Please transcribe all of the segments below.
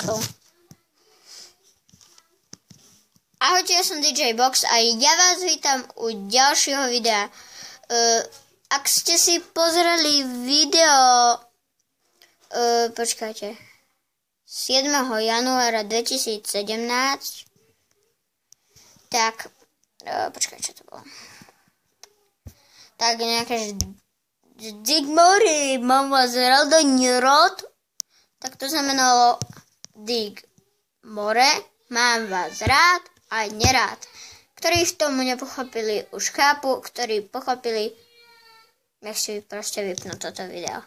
to. Ahojte, ja som DJ Box a ja vás vítam u ďalšieho videa. Ak ste si pozreli video, počkajte, 7. januára 2017, tak, počkaj, čo to bolo? Tak nejaké Digmory, mám vás rád a nerad, tak to znamenalo Digmore, mám vás rád a nerád. Ktorí v tomu nepochopili, už chápu, ktorí pochopili, nech si proste vypnú toto video.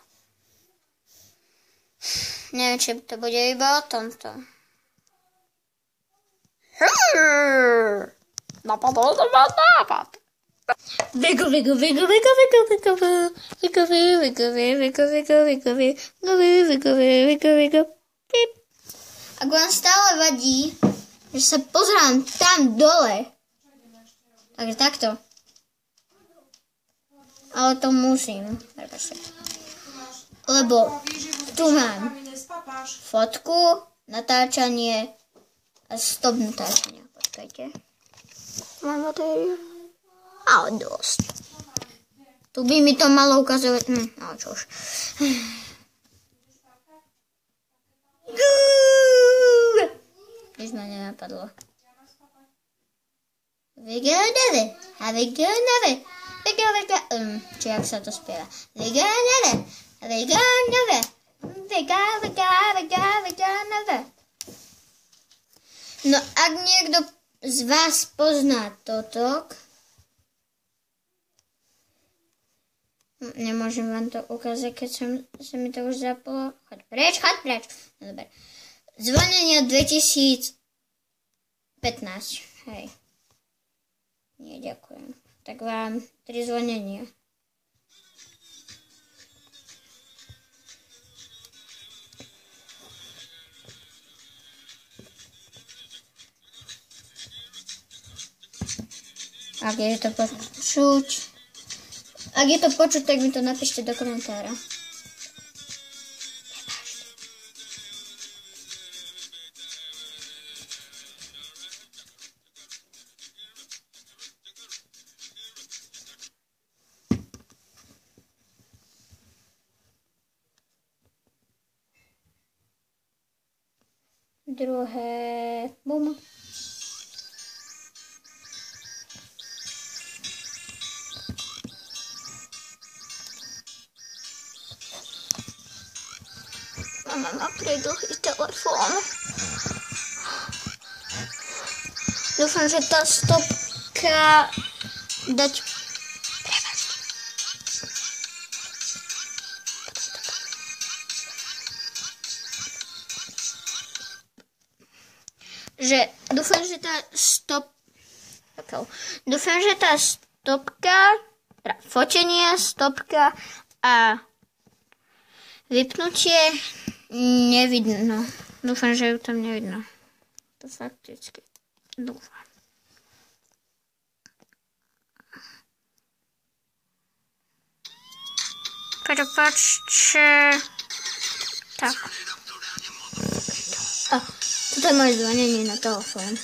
Neviem, či to bude iba o tomto. Napadol to ma nápad. Ak vám stále vadí, že sa pozerám tam dole, takže takto. Ale to musím, lebo tu mám fotku, natáčanie a stop natáčania. Počkajte. Mám batériu? Ale dosť. Tu by mi to malo ukazovať. No čo už. Už ma nenapadlo. Či jak sa to spieva. No ak niekto z vás pozná toto, nemôžem vám to ukázať, keď sa mi to už zaplo. Choď preč. No dobre. Zvonenie 2015. Hej. Nie, ďakujem. Tak vám 3 zvonenia. Ak je to počuť, tak mi to napíšte do komentára. Druhé, bum. Mama má predlhý telefón. Dúfam, že tá stopka dať... Dúfam, že tá stopka, fotenie, stopka a vypnutie nevidno. Dúfam, že ju tam nevidno. To fakticky dúfam. Prepáčte. Tak. Toto je moje zvonenie na telefón.